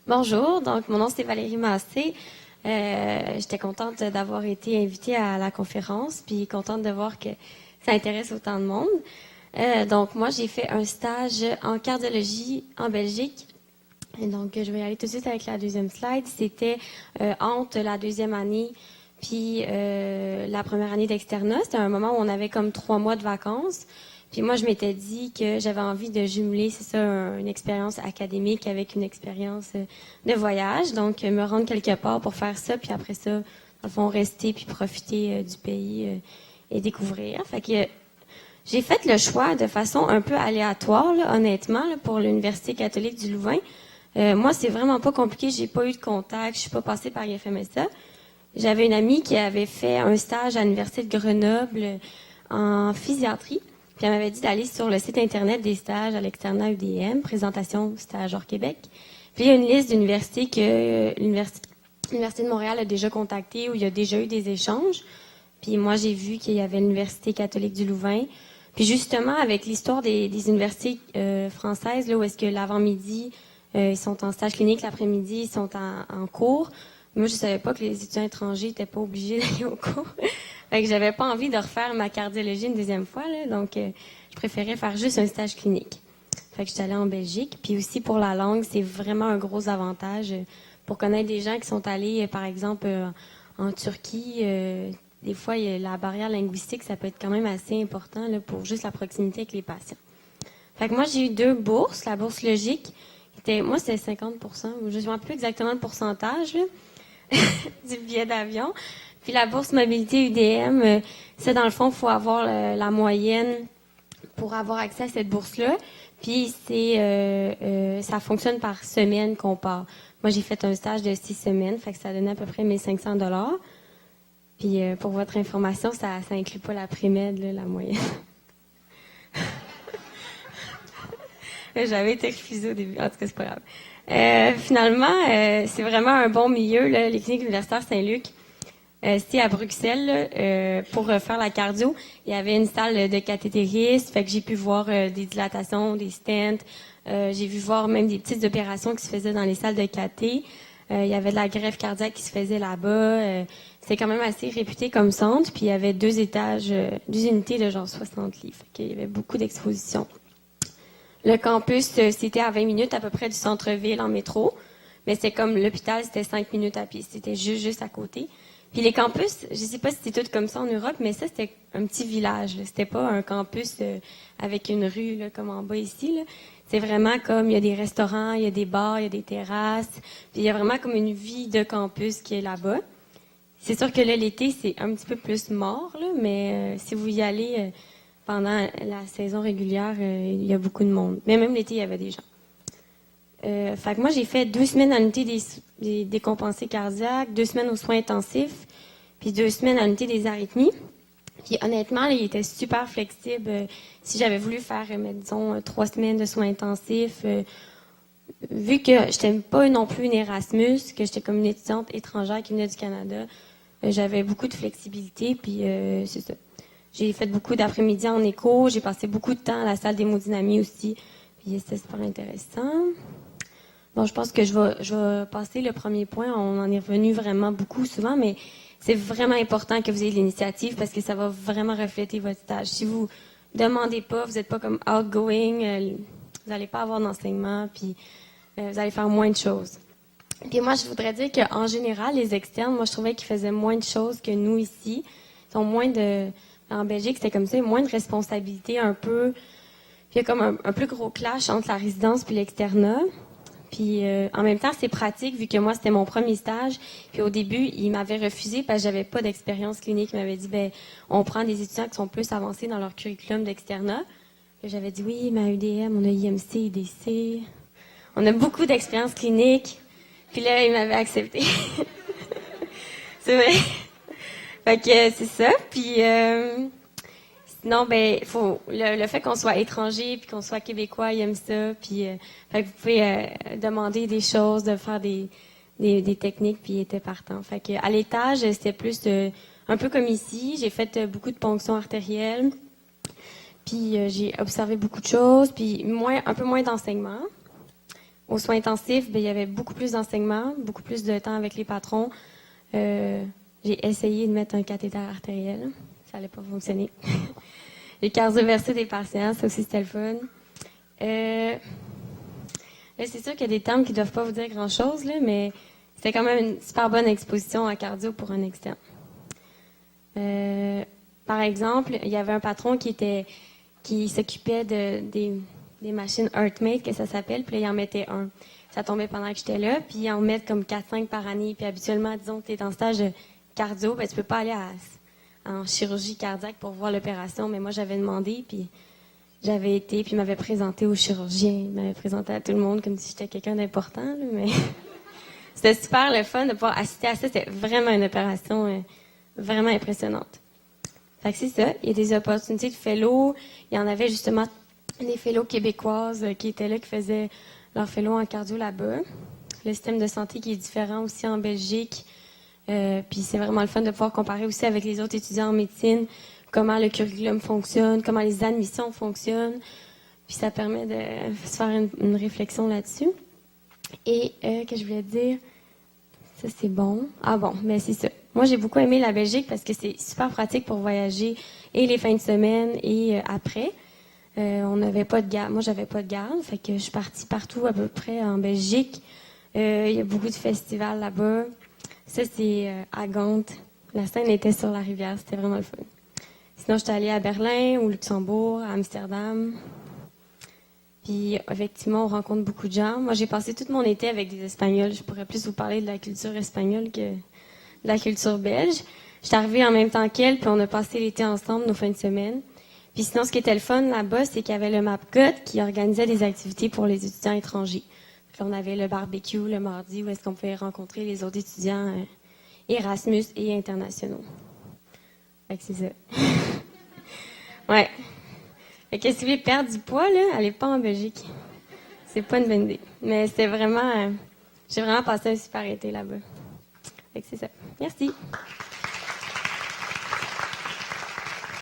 Bonjour, donc mon nom c'est Valérie Massé. J'étais contente d'avoir été invitée à la conférence, puis contente de voir que ça intéresse autant de monde. Donc moi j'ai fait un stage en cardiologie en Belgique. Et donc je vais aller tout de suite avec la deuxième slide. C'était entre la deuxième année puis la première année d'externat. C'était un moment où on avait comme 3 mois de vacances. Puis moi, je m'étais dit que j'avais envie de jumeler, c'est ça, une expérience académique avec une expérience de voyage. Donc, me rendre quelque part pour faire ça, puis après ça, dans le fond, rester puis profiter du pays et découvrir. Fait que j'ai fait le choix de façon un peu aléatoire, là, honnêtement, là, pour l'Université catholique du Louvain. Moi, c'est vraiment pas compliqué. J'ai pas eu de contact. Je suis pas passée par IFMSA. J'avais une amie qui avait fait un stage à l'Université de Grenoble en physiatrie. Puis elle m'avait dit d'aller sur le site internet des stages à l'externat UDM, présentation stage hors Québec. Puis il y a une liste d'universités que l'Université de Montréal a déjà contactées où il y a déjà eu des échanges. Puis moi, j'ai vu qu'il y avait l'Université catholique du Louvain. Puis justement, avec l'histoire des universités françaises, là, où est-ce que l'avant-midi, ils sont en stage clinique, l'après-midi, ils sont en cours. Moi, je savais pas que les étudiants étrangers n'étaient pas obligés d'aller au cours. Fait que j'avais pas envie de refaire ma cardiologie une deuxième fois, là, donc je préférais faire juste un stage clinique. Fait que je suis allée en Belgique. Puis aussi pour la langue, c'est vraiment un gros avantage. Pour connaître des gens qui sont allés, par exemple, en Turquie, des fois, la barrière linguistique, ça peut être quand même assez important là, pour juste la proximité avec les patients. Fait que moi, j'ai eu 2 bourses. La bourse logique, moi, c'était 50%. Je ne me rappelle plus exactement le pourcentage là, du billet d'avion. Puis la bourse mobilité UDM, ça, dans le fond, il faut avoir la moyenne pour avoir accès à cette bourse-là. Puis ça fonctionne par semaine qu'on part. Moi, j'ai fait un stage de 6 semaines, fait que ça donnait à peu près 1 500 $. Puis pour votre information, ça inclut pas la prémed, là, la moyenne. J'avais été refusée au début. En tout cas, c'est pas grave. Finalement, c'est vraiment un bon milieu, là, les cliniques universitaires Saint-Luc. C'était à Bruxelles pour faire la cardio. Il y avait une salle de cathétérisme, fait que j'ai pu voir des dilatations, des stents. J'ai vu voir même des petites opérations qui se faisaient dans les salles de cathé. Il y avait de la greffe cardiaque qui se faisait là-bas. C'était quand même assez réputé comme centre. Puis il y avait 2 étages, 2 unités de genre 60 lits. Fait qu'il y avait beaucoup d'expositions. Le campus, c'était à 20 minutes à peu près du centre-ville en métro. Mais c'est comme l'hôpital, c'était 5 minutes à pied. C'était juste à côté. Puis les campus, je sais pas si c'est tout comme ça en Europe, mais ça, c'était un petit village. Là. C'était pas un campus avec une rue là, comme en bas ici. Là. C'est vraiment comme, il y a des restaurants, il y a des bars, il y a des terrasses. Puis il y a vraiment comme une vie de campus qui est là-bas. C'est sûr que là, l'été, c'est un petit peu plus mort, là, mais si vous y allez pendant la saison régulière, il y a beaucoup de monde. Mais même l'été, il y avait des gens. Fait que moi, j'ai fait 2 semaines à l'unité des décompensés cardiaques, 2 semaines aux soins intensifs, puis 2 semaines à l'unité des arythmies. Puis honnêtement, là, il était super flexible. Si j'avais voulu faire, disons, 3 semaines de soins intensifs, vu que je n'étais pas non plus une Erasmus, que j'étais comme une étudiante étrangère qui venait du Canada, j'avais beaucoup de flexibilité, puis c'est ça. J'ai fait beaucoup d'après-midi en écho, j'ai passé beaucoup de temps à la salle d'hémodynamie aussi, puis c'était super intéressant. Bon, je pense que je vais passer le premier point. On en est revenu vraiment beaucoup souvent, mais c'est vraiment important que vous ayez l'initiative parce que ça va vraiment refléter votre stage. Si vous demandez pas, vous n'êtes pas comme outgoing, vous n'allez pas avoir d'enseignement, puis vous allez faire moins de choses. Puis moi, je voudrais dire qu'en général, les externes, moi, je trouvais qu'ils faisaient moins de choses que nous ici. Ils ont moins de... En Belgique, c'était comme ça, moins de responsabilités un peu. Puis il y a comme un plus gros clash entre la résidence puis l'externat. Puis en même temps, c'est pratique vu que moi, c'était mon premier stage. Puis au début, il m'avait refusé parce que j'avais pas d'expérience clinique. Il m'avait dit, ben, on prend des étudiants qui sont plus avancés dans leur curriculum d'externat. Puis j'avais dit, oui, mais à UDM, on a IMC, IDC. On a beaucoup d'expérience clinique. Puis là, il m'avait accepté. C'est vrai. Fait que c'est ça. Puis sinon, ben, faut le fait qu'on soit étranger puis qu'on soit québécois, ils aiment ça. Puis fait que vous pouvez demander des choses, de faire des techniques, puis ils étaient partants. Fait que à l'étage, c'était plus un peu comme ici. J'ai fait beaucoup de ponctions artérielles. Puis j'ai observé beaucoup de choses, puis un peu moins d'enseignement. aux soins intensifs, il y avait beaucoup plus d'enseignements, beaucoup plus de temps avec les patrons. J'ai essayé de mettre un cathéter artériel. Ça n'allait pas fonctionner. J'ai cardioversé des patients, ça aussi c'était le fun. Là, c'est sûr qu'il y a des termes qui ne doivent pas vous dire grand-chose, là, mais c'était quand même une super bonne exposition à cardio pour un externe. Par exemple, il y avait un patron qui s'occupait des machines HeartMate, que ça s'appelle, puis là, il en mettait un. Ça tombait pendant que j'étais là, puis ils en mettent comme 4-5 par année. Puis habituellement, disons que tu es en stage de cardio, ben, tu peux pas aller en chirurgie cardiaque pour voir l'opération, mais moi, j'avais demandé, puis j'avais été, puis il m'avait présenté au chirurgien, il m'avait présenté à tout le monde comme si j'étais quelqu'un d'important, là, mais c'était super le fun de pouvoir assister à ça. C'était vraiment une opération vraiment impressionnante. Fait que c'est ça. Il y a des opportunités de fellow. Il y en avait justement des fellows québécoises qui étaient là, qui faisaient leur fellow en cardio là-bas. Le système de santé qui est différent aussi en Belgique. Puis c'est vraiment le fun de pouvoir comparer aussi avec les autres étudiants en médecine, comment le curriculum fonctionne, comment les admissions fonctionnent. Puis ça permet de se faire une réflexion là-dessus. Et que je voulais dire, ça c'est bon. Ah bon, mais c'est ça. Moi j'ai beaucoup aimé la Belgique parce que c'est super pratique pour voyager et les fins de semaine et après. On n'avait pas de garde. Moi j'avais pas de garde, fait que je suis partie partout à peu près en Belgique. Il y a beaucoup de festivals là-bas. Ça c'est à Gand. La scène était sur la rivière, c'était vraiment le fun. Sinon, j'étais allée à Berlin, au Luxembourg, à Amsterdam. Puis, effectivement, on rencontre beaucoup de gens. Moi, j'ai passé tout mon été avec des Espagnols. Je pourrais plus vous parler de la culture espagnole que de la culture belge. J'étais arrivée en même temps qu'elle, puis on a passé l'été ensemble, nos fins de semaine. Puis sinon, ce qui était le fun là-bas, c'est qu'il y avait le MAPCOT qui organisait des activités pour les étudiants étrangers. Puis on avait le barbecue le mardi où est-ce qu'on pouvait rencontrer les autres étudiants Erasmus et internationaux. Fait que c'est ça. Ouais. Fait que si vous voulez perdre du poids, là, allez pas en Belgique. C'est pas une bonne idée. Mais c'était vraiment... j'ai vraiment passé un super été là-bas. Fait que c'est ça. Merci.